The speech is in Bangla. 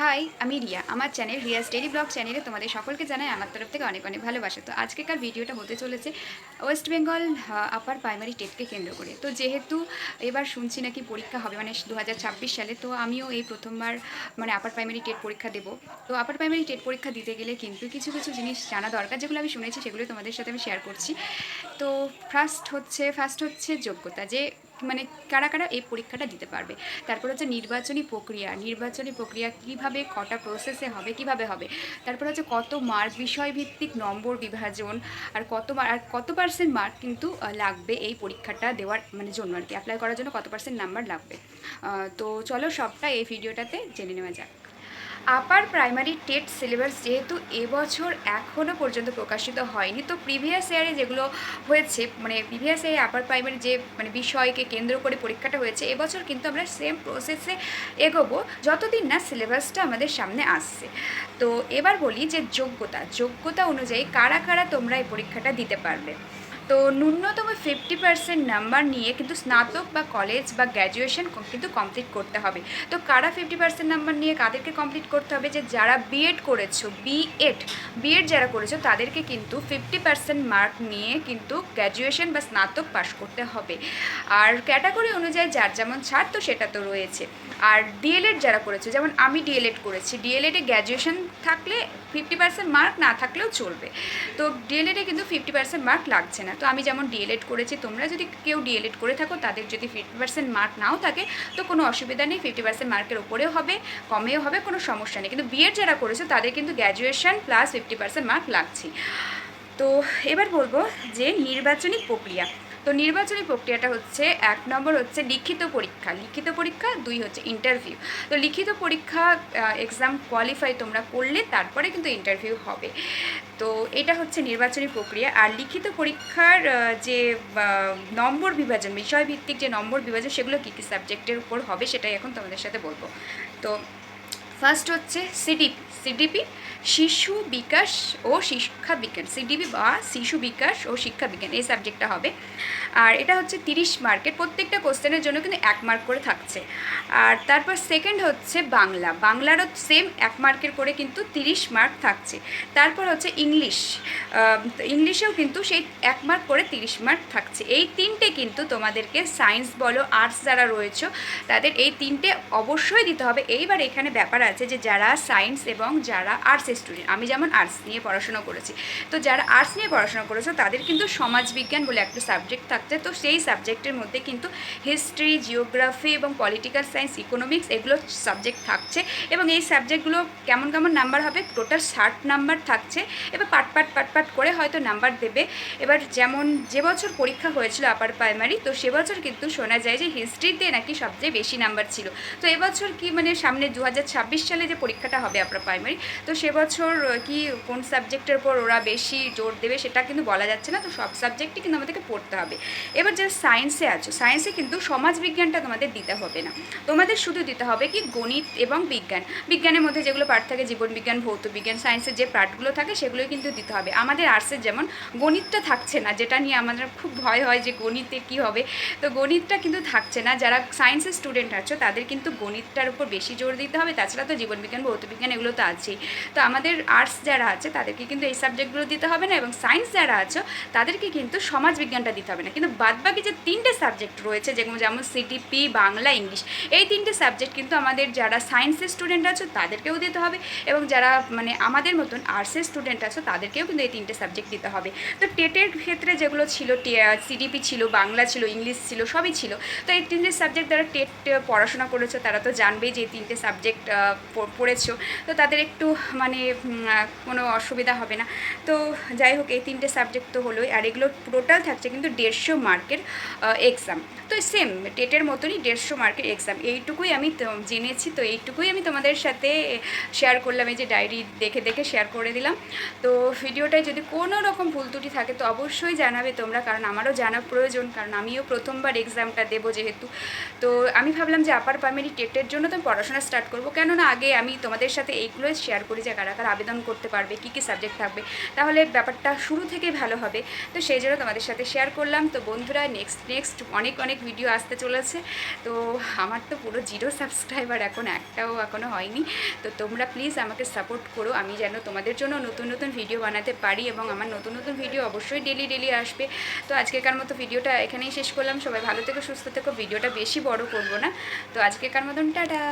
হাই, আমি রিয়া। আমার চ্যানেল রিয়াস ডেইলি ব্লগ চ্যানেলে তোমাদের সকলকে জানাই আমার তরফ থেকে অনেক অনেক ভালোবাসা। তো আজকেকার ভিডিওটা হতে চলেছে ওয়েস্ট বেঙ্গল আপার প্রাইমারি টেটকে কেন্দ্র করে। তো যেহেতু এবার শুনছি নাকি পরীক্ষা হবে মানে 2026 সালে, তো আমিও এই প্রথমবার মানে আপার প্রাইমারি টেট পরীক্ষা দেবো। তো আপার প্রাইমারি টেট পরীক্ষা দিতে গেলে কিন্তু কিছু কিছু জিনিস জানা দরকার, যেগুলো আমি শুনেছি সেগুলো তোমাদের সাথে আমি শেয়ার করছি। তো ফার্স্ট হচ্ছে যোগ্যতা, যে মানে কারা কারা এই পরীক্ষাটা দিতে পারবে। তারপর হচ্ছে নির্বাচনী প্রক্রিয়া কিভাবে, কটা প্রসেসে হবে, কিভাবে হবে। তারপর হচ্ছে কত মার্ক, বিষয়ভিত্তিক নম্বর বিভাজন, আর কত পার্সেন্ট মার্ক কিন্তু লাগবে এই পরীক্ষাটা দেওয়ার মানে জন্য আর কি, অ্যাপ্লাই করার জন্য কত পার্সেন্ট নাম্বার লাগবে। তো চলো সবটা এই ভিডিওটাতে জেনে নেওয়া যাক। আপার প্রাইমারি টেট সিলেবাস যেহেতু এবছর এখনও পর্যন্ত প্রকাশিত হয়নি, তো প্রিভিয়াস ইয়ারে যেগুলো হয়েছে মানে প্রিভিয়াস ইয়ারে আপার প্রাইমারি যে মানে বিষয়কে কেন্দ্র করে পরীক্ষাটা হয়েছে, এবছর কিন্তু আমরা সেম প্রসেসে এগোবো যতদিন না সিলেবাসটা আমাদের সামনে আসছে। তো এবার বলি যে যোগ্যতা অনুযায়ী কারা কারা তোমরা এই পরীক্ষাটা দিতে পারবে। তো ন্যূনতম 50% নাম্বার নিয়ে কিন্তু স্নাতক বা কলেজ বা গ্র্যাজুয়েশন কিন্তু কমপ্লিট করতে হবে। তো কারা 50% নাম্বার নিয়ে কাদেরকে কমপ্লিট করতে হবে, যে যারা বিএড করেছো, বিএড যারা করেছো তাদেরকে কিন্তু 50% মার্ক নিয়ে কিন্তু গ্র্যাজুয়েশন বা স্নাতক পাশ করতে হবে। আর ক্যাটাগরি অনুযায়ী যার যেমন ছাড় তো সেটা তো রয়েছে। আর ডিএলএড যারা করেছে, যেমন আমি ডিএলএড করেছি, ডিএলএডে গ্র্যাজুয়েশন থাকলে 50% মার্ক, না থাকলেও চলবে। তো ডিএলএডে কিন্তু 50% মার্ক লাগছে না। তো আমি যেমন ডিএলএড করেছি, তোমরা যদি কেউ ডিএলএড করে থাকো, তাদের যদি 50% মার্ক নাও থাকে তো কোনো অসুবিধা নেই, 50% মার্কের ওপরেও হবে, কমেও হবে, কোনো সমস্যা নেই। কিন্তু বিএড যারা করেছে তাদের কিন্তু গ্র্যাজুয়েশন প্লাস 50% মার্ক লাগছে। তো এবার বলবো যে নির্বাচনী প্রক্রিয়া। তো নির্বাচনী প্রক্রিয়াটা হচ্ছে, 1 নম্বর হচ্ছে লিখিত পরীক্ষা, 2 হচ্ছে ইন্টারভিউ। তো লিখিত পরীক্ষা এক্সাম কোয়ালিফাই তোমরা করলে তারপরে কিন্তু ইন্টারভিউ হবে। তো এটা হচ্ছে নির্বাচনী প্রক্রিয়া। আর লিখিত পরীক্ষার যে নম্বর বিভাজন, বিষয়ভিত্তিক যে নম্বর বিভাজন, সেগুলো কী কী সাবজেক্টের উপর হবে সেটাই এখন তোমাদের সাথে বলবো। তো ফার্স্ট হচ্ছে সিডিপি, শিশু বিকাশ ও শিক্ষা বিজ্ঞান, সিডিপি বা শিশু বিকাশ ও শিক্ষা বিজ্ঞান, এই সাবজেক্টটা হবে। আর এটা হচ্ছে 30 মার্কের, প্রত্যেকটা কোশ্চেনের জন্য কিন্তু 1 মার্ক করে থাকছে। আর তারপর সেকেন্ড হচ্ছে বাংলারও সেম 1 মার্কের করে কিন্তু 30 মার্ক থাকছে। তারপর হচ্ছে ইংলিশেও কিন্তু সেই 1 মার্ক করে 30 মার্ক থাকছে। এই তিনটে কিন্তু তোমাদেরকে সায়েন্স বলো, আর্টস যারা রয়েছে তাদের এই তিনটে অবশ্যই দিতে হবে। এইবার এখানে ব্যাপার আছে যে যারা সায়েন্স এবং যারা আর্টস স্টুডেন্ট, আমি যেমন আর্টস নিয়ে পড়াশোনা করেছি, তো যারা আর্টস নিয়ে পড়াশোনা করেছো তাদের কিন্তু সমাজবিজ্ঞান বলে একটা সাবজেক্ট থাকছে। তো সেই সাবজেক্টের মধ্যে কিন্তু হিস্ট্রি, জিওগ্রাফি এবং পলিটিক্যাল সায়েন্স, ইকোনমিক্স, এগুলো সাবজেক্ট থাকছে। এবং এই সাবজেক্টগুলো কেমন কেমন নাম্বার হবে, টোটাল 60 নাম্বার থাকছে। এবার পাট করে হয়তো নাম্বার দেবে। এবার যেমন যে বছর পরীক্ষা হয়েছিল আপার প্রাইমারি, তো সে বছর কিন্তু শোনা যায় যে হিস্ট্রিতে নাকি সবচেয়ে বেশি নাম্বার ছিল। তো এবছর কি মানে সামনে 2026 সালে যে পরীক্ষাটা হবে আপার প্রাইমারি, তো সে বছর কি কোন সাবজেক্টের উপর ওরা বেশি জোর দেবে সেটা কিন্তু বলা যাচ্ছে না। তো সব সাবজেক্টই কিন্তু আমাদেরকে পড়তে হবে। এবার যারা সায়েন্সে আছো, সায়েন্সে কিন্তু সমাজবিজ্ঞানটা তোমাদের দিতে হবে না, তোমাদের শুধু দিতে হবে কি গণিত এবং বিজ্ঞানের মধ্যে যেগুলো পার্ট থাকে, জীবনবিজ্ঞান, ভৌতবিজ্ঞান, সায়েন্সের যে পার্টগুলো থাকে সেগুলোই কিন্তু দিতে হবে। আমাদের আর্টসের যেমন গণিতটা থাকছে না, যেটা নিয়ে আমাদের খুব ভয় হয় যে গণিতে কী হবে, তো গণিতটা কিন্তু থাকছে না। যারা সায়েন্সের স্টুডেন্ট আছো তাদের কিন্তু গণিতটার উপর বেশি জোর দিতে হবে। তাছাড়া তো জীবনবিজ্ঞান, ভৌতবিজ্ঞান এগুলো তো আছেই। তো আমাদের আর্টস যারা আছে তাদেরকে কিন্তু এই সাবজেক্টগুলো দিতে হবে না, এবং সায়েন্স যারা আছো তাদেরকে কিন্তু সমাজবিজ্ঞানটা দিতে হবে না। কিন্তু বাদবাকি যে 3টে সাবজেক্ট রয়েছে, যেমন সিডিপি, বাংলা, ইংলিশ, এই 3টে সাবজেক্ট কিন্তু আমাদের যারা সায়েন্সের স্টুডেন্ট আছো তাদেরকেও দিতে হবে, এবং যারা মানে আমাদের মতন আর্টসের স্টুডেন্ট আছো তাদেরকেও কিন্তু এই 3টে সাবজেক্ট দিতে হবে। তো টেটের ক্ষেত্রে যেগুলো ছিল, সিডিপি ছিল, বাংলা ছিল, ইংলিশ ছিল, সবই ছিল। তো এই 3টে সাবজেক্ট যারা টেট পড়াশোনা করেছো তারা তো জানবেই যে এই 3টে সাবজেক্ট পড়েছো, তো তাদের একটু মানে কোনো অসুবিধা হবে না। তো যাই হোক, এই 3টে সাবজেক্ট তো হলোই। আর এগুলো টোটাল থাকছে কিন্তু 150 মার্কের এক্সাম। তো সেম টেটের মতনই 150 মার্কের এক্সাম, এইটুকুই আমি জেনেছি। তো এইটুকুই আমি তোমাদের সাথে শেয়ার করলাম, এই যে ডায়েরি দেখে দেখে শেয়ার করে দিলাম। তো ভিডিওটায় যদি কোনো রকম ভুল ত্রুটি থাকে তো অবশ্যই জানাবে তোমরা, কারণ আমারও জানা প্রয়োজন, কারণ আমিও প্রথমবার এক্সামটা দেবো যেহেতু। তো আমি ভাবলাম যে আপার প্রাইমারি টেটের জন্য তো পড়াশোনা স্টার্ট করবো, কেননা জন্য আগে আমি তোমাদের সাথে এইগুলোই শেয়ার করি যে কারা কারা আবেদন করতে পারবে, কী কী সাবজেক্ট থাকবে, তাহলে ব্যাপারটা শুরু থেকেই ভালো হবে। তো সেই জন্য তোমাদের সাথে শেয়ার করলাম। তো বন্ধুরা নেক্সট অনেক অনেক ভিডিও আসতে চলেছে। তো আমার তো পুরো 0 সাবস্ক্রাইবার, এখন একটাও এখনও হয়নি। তো তোমরা প্লিজ আমাকে সাপোর্ট করো, আমি যেন তোমাদের জন্য নতুন নতুন ভিডিও বানাতে পারি, এবং আমার নতুন নতুন ভিডিও অবশ্যই ডেলি আসবে। তো আজকেকার মতো ভিডিওটা এখানেই শেষ করলাম। সবাই ভালো থেকো, সুস্থ থেকো, ভিডিওটা বেশি বড় করব না। তো আজকেকার মতন টাটা।